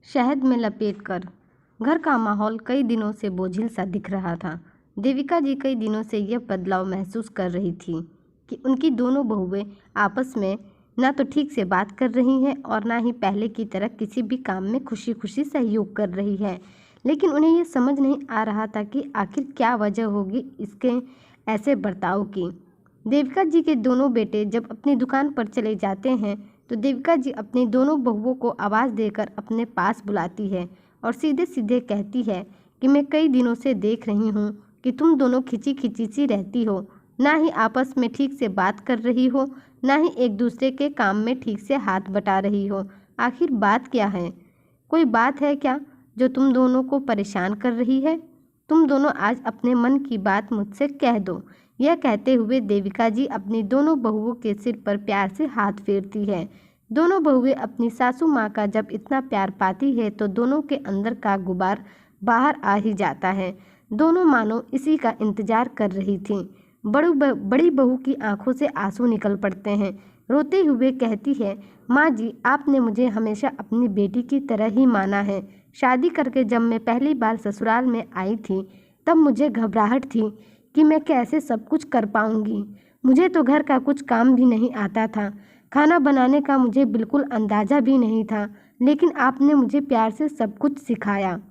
शहद में लपेटकर घर का माहौल कई दिनों से बोझिल सा दिख रहा था। देविका जी कई दिनों से यह बदलाव महसूस कर रही थी कि उनकी दोनों बहुएं आपस में ना तो ठीक से बात कर रही हैं और ना ही पहले की तरह किसी भी काम में खुशी खुशी सहयोग कर रही है। लेकिन उन्हें यह समझ नहीं आ रहा था कि आखिर क्या वजह होगी इसके ऐसे बर्ताव की। देविका जी के दोनों बेटे जब अपनी दुकान पर चले जाते हैं तो देविका जी अपनी दोनों बहुओं को आवाज़ देकर अपने पास बुलाती है और सीधे सीधे कहती है कि मैं कई दिनों से देख रही हूँ कि तुम दोनों खिंची खिंची सी रहती हो, ना ही आपस में ठीक से बात कर रही हो, ना ही एक दूसरे के काम में ठीक से हाथ बटा रही हो। आखिर बात क्या है? कोई बात है क्या जो तुम दोनों को परेशान कर रही है? तुम दोनों आज अपने मन की बात मुझसे कह दो। यह कहते हुए देविका जी अपनी दोनों बहुओं के सिर पर प्यार से हाथ फेरती है। दोनों बहुएं अपनी सासू माँ का जब इतना प्यार पाती है तो दोनों के अंदर का गुबार बाहर आ ही जाता है। दोनों मानो इसी का इंतजार कर रही थीं। बड़ी बहू की आंखों से आंसू निकल पड़ते हैं। रोते हुए कहती है, माँ जी, आपने मुझे हमेशा अपनी बेटी की तरह ही माना है। शादी करके जब मैं पहली बार ससुराल में आई थी तब मुझे घबराहट थी कि मैं कैसे सब कुछ कर पाऊंगी। मुझे तो घर का कुछ काम भी नहीं आता था, खाना बनाने का मुझे बिल्कुल अंदाज़ा भी नहीं था, लेकिन आपने मुझे प्यार से सब कुछ सिखाया।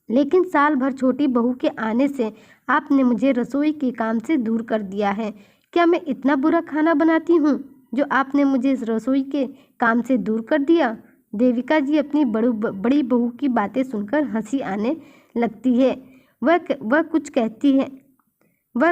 लेकिन साल भर छोटी बहू के आने से आपने मुझे रसोई के काम से दूर कर दिया है। क्या मैं इतना बुरा खाना बनाती हूँ जो आपने मुझे इस रसोई के काम से दूर कर दिया? देविका जी अपनी बड़ी बहू की बातें सुनकर हंसी आने लगती है। वह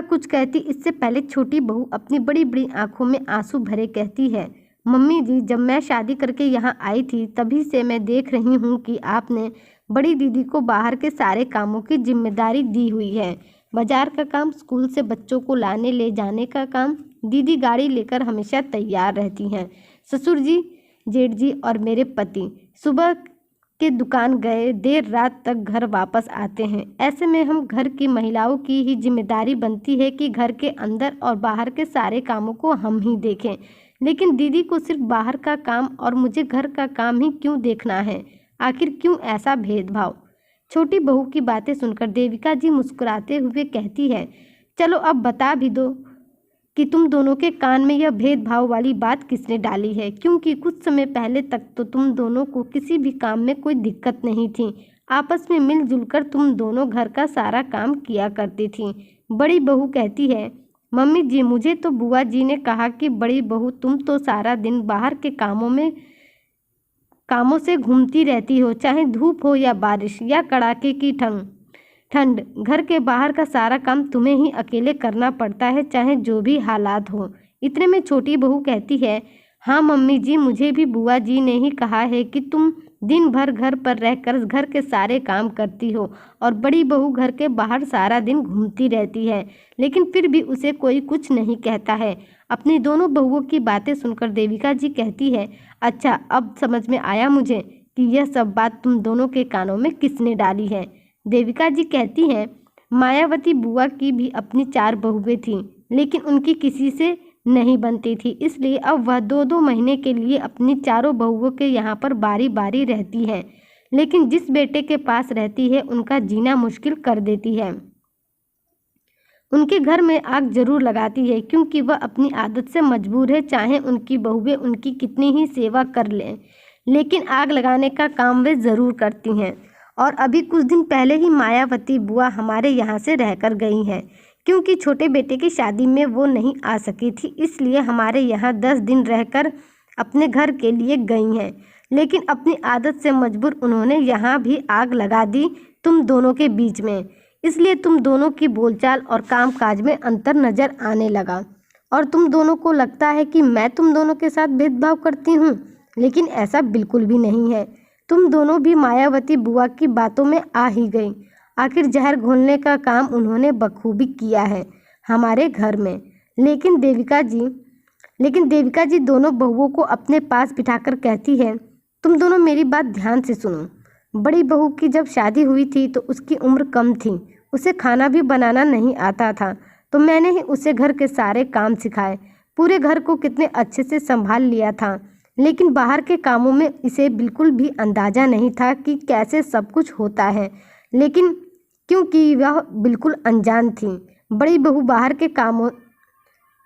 कुछ कहती इससे पहले छोटी बहू अपनी बड़ी बड़ी आंखों में आंसू भरे कहती है, मम्मी जी, जब मैं शादी करके यहाँ आई थी तभी से मैं देख रही हूँ कि आपने बड़ी दीदी को बाहर के सारे कामों की जिम्मेदारी दी हुई है। बाजार का काम, स्कूल से बच्चों को लाने ले जाने का काम। दीदी गाड़ी लेकर हमेशा तैयार रहती हैं। ससुर जी, जेठ जी और मेरे पति सुबह के दुकान गए देर रात तक घर वापस आते हैं। ऐसे में हम घर की महिलाओं की ही जिम्मेदारी बनती है कि घर के अंदर और बाहर के सारे कामों को हम ही देखें। लेकिन दीदी को सिर्फ बाहर का काम और मुझे घर का काम ही क्यों देखना है? आखिर क्यों ऐसा भेदभाव? छोटी बहू की बातें सुनकर देविका जी मुस्कुराते हुए कहती है, चलो अब बता भी दो कि तुम दोनों के कान में यह भेदभाव वाली बात किसने डाली है, क्योंकि कुछ समय पहले तक तो तुम दोनों को किसी भी काम में कोई दिक्कत नहीं थी। आपस में मिलजुल कर तुम दोनों घर का सारा काम किया करती थी। बड़ी बहू कहती है, मम्मी जी, मुझे तो बुआ जी ने कहा कि बड़ी बहू तुम तो सारा दिन बाहर के कामों से घूमती रहती हो, चाहे धूप हो या बारिश या कड़ाके की ठंड। घर के बाहर का सारा काम तुम्हें ही अकेले करना पड़ता है, चाहे जो भी हालात हो। इतने में छोटी बहू कहती है, हाँ मम्मी जी, मुझे भी बुआ जी ने ही कहा है कि तुम दिन भर घर पर रहकर घर के सारे काम करती हो और बड़ी बहू घर के बाहर सारा दिन घूमती रहती है, लेकिन फिर भी उसे कोई कुछ नहीं कहता है। अपनी दोनों बहुओं की बातें सुनकर देविका जी कहती है, अच्छा, अब समझ में आया मुझे कि यह सब बात तुम दोनों के कानों में किसने डाली है। देविका जी कहती हैं, मायावती बुआ की भी अपनी 4 बहुएं थीं, लेकिन उनकी किसी से नहीं बनती थी, इसलिए अब वह 2-2 महीने के लिए अपनी चारों बहुओं के यहाँ पर बारी बारी रहती हैं। लेकिन जिस बेटे के पास रहती है उनका जीना मुश्किल कर देती है। उनके घर में आग जरूर लगाती है, क्योंकि वह अपनी आदत से मजबूर है, चाहे उनकी बहुएं उनकी कितनी ही सेवा कर लें, लेकिन आग लगाने का काम वे ज़रूर करती हैं। और अभी कुछ दिन पहले ही मायावती बुआ हमारे यहाँ से रहकर गई हैं, क्योंकि छोटे बेटे की शादी में वो नहीं आ सकी थी, इसलिए हमारे यहाँ 10 दिन रहकर अपने घर के लिए गई हैं। लेकिन अपनी आदत से मजबूर उन्होंने यहाँ भी आग लगा दी तुम दोनों के बीच में, इसलिए तुम दोनों की बोलचाल और कामकाज में अंतर नज़र आने लगा और तुम दोनों को लगता है कि मैं तुम दोनों के साथ भेदभाव करती हूँ, लेकिन ऐसा बिल्कुल भी नहीं है। तुम दोनों भी मायावती बुआ की बातों में आ ही गई। आखिर जहर घोलने का काम उन्होंने बखूबी किया है हमारे घर में। लेकिन देविका जी दोनों बहुओं को अपने पास बिठाकर कहती है, तुम दोनों मेरी बात ध्यान से सुनो। बड़ी बहू की जब शादी हुई थी तो उसकी उम्र कम थी, उसे खाना भी बनाना नहीं आता था, तो मैंने ही उसे घर के सारे काम सिखाए, पूरे घर को कितने अच्छे से संभाल लिया था। लेकिन बाहर के कामों में इसे बिल्कुल भी अंदाज़ा नहीं था कि कैसे सब कुछ होता है। लेकिन क्योंकि वह बिल्कुल अनजान थी, बड़ी बहू बाहर के कामों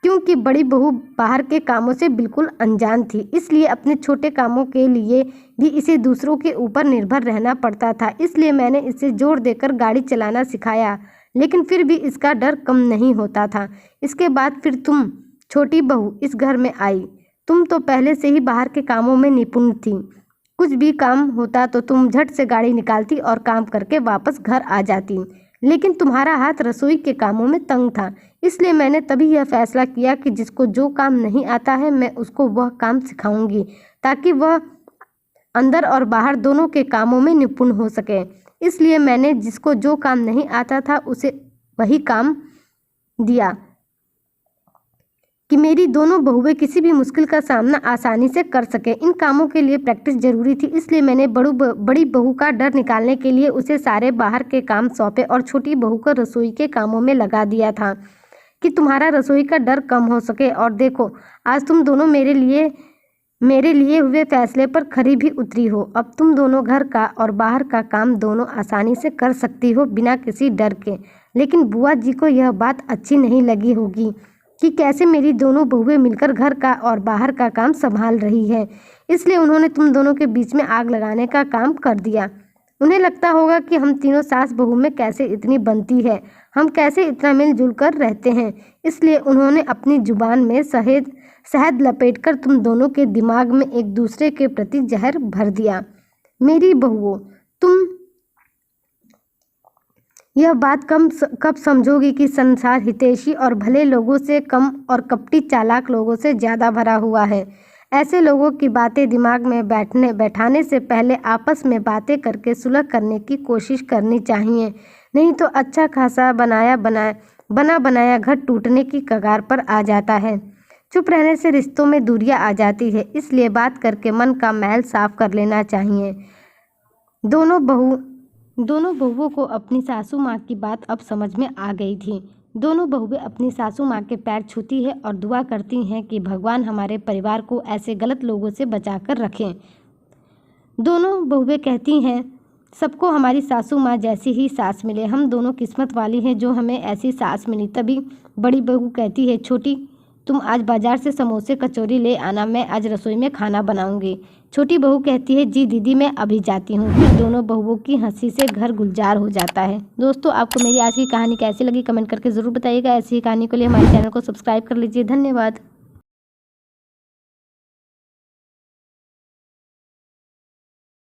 क्योंकि बड़ी बहू बाहर के कामों से बिल्कुल अनजान थी, इसलिए अपने छोटे कामों के लिए भी इसे दूसरों के ऊपर निर्भर रहना पड़ता था। इसलिए मैंने इसे जोर देकर गाड़ी चलाना सिखाया, लेकिन फिर भी इसका डर कम नहीं होता था। इसके बाद फिर तुम, छोटी बहू, इस घर में आई। तुम तो पहले से ही बाहर के कामों में निपुण थी। कुछ भी काम होता तो तुम झट से गाड़ी निकालती और काम करके वापस घर आ जाती। लेकिन तुम्हारा हाथ रसोई के कामों में तंग था, इसलिए मैंने तभी यह फैसला किया कि जिसको जो काम नहीं आता है मैं उसको वह काम सिखाऊंगी, ताकि वह अंदर और बाहर दोनों के कामों में निपुण हो सके। इसलिए मैंने जिसको जो काम नहीं आता था उसे वही काम दिया कि मेरी दोनों बहुएं किसी भी मुश्किल का सामना आसानी से कर सके। इन कामों के लिए प्रैक्टिस जरूरी थी, इसलिए मैंने बड़ी बहू का डर निकालने के लिए उसे सारे बाहर के काम सौंपे और छोटी बहू को रसोई के कामों में लगा दिया था कि तुम्हारा रसोई का डर कम हो सके। और देखो, आज तुम दोनों मेरे लिए हुए फैसले पर खरी भी उतरी हो। अब तुम दोनों घर का और बाहर का काम दोनों आसानी से कर सकती हो, बिना किसी डर के। लेकिन बुआ जी को यह बात अच्छी नहीं लगी होगी कि कैसे मेरी दोनों बहुएं मिलकर घर का और बाहर का काम संभाल रही है, इसलिए उन्होंने तुम दोनों के बीच में आग लगाने का काम कर दिया। उन्हें लगता होगा कि हम तीनों सास बहू में कैसे इतनी बनती है, हम कैसे इतना मिलजुल कर रहते हैं, इसलिए उन्होंने अपनी जुबान में शहद लपेटकर तुम दोनों के दिमाग में एक दूसरे के प्रति जहर भर दिया। मेरी बहुओं, तुम यह बात कब समझोगी कि संसार हितैषी और भले लोगों से कम और कपटी चालाक लोगों से ज़्यादा भरा हुआ है। ऐसे लोगों की बातें दिमाग में बैठाने से पहले आपस में बातें करके सुलह करने की कोशिश करनी चाहिए, नहीं तो अच्छा खासा बना बनाया घर टूटने की कगार पर आ जाता है। चुप रहने से रिश्तों में दूरियां आ जाती है, इसलिए बात करके मन का मैल साफ कर लेना चाहिए। दोनों बहुओं को अपनी सासू माँ की बात अब समझ में आ गई थी। दोनों बहुएं अपनी सासू माँ के पैर छूती है और दुआ करती हैं कि भगवान हमारे परिवार को ऐसे गलत लोगों से बचाकर रखें। दोनों बहुएं कहती हैं, सबको हमारी सासू माँ जैसी ही सास मिले, हम दोनों किस्मत वाली हैं जो हमें ऐसी सास मिली। तभी बड़ी बहू कहती है, छोटी, तुम आज बाजार से समोसे कचौरी ले आना, मैं आज रसोई में खाना बनाऊंगी। छोटी बहू कहती है, जी दीदी, मैं अभी जाती हूँ। फिर दोनों बहुओं की हंसी से घर गुलजार हो जाता है। दोस्तों, आपको मेरी आज की कहानी कैसी लगी कमेंट करके ज़रूर बताइएगा। ऐसी ही कहानी के लिए हमारे चैनल को सब्सक्राइब कर लीजिए। धन्यवाद।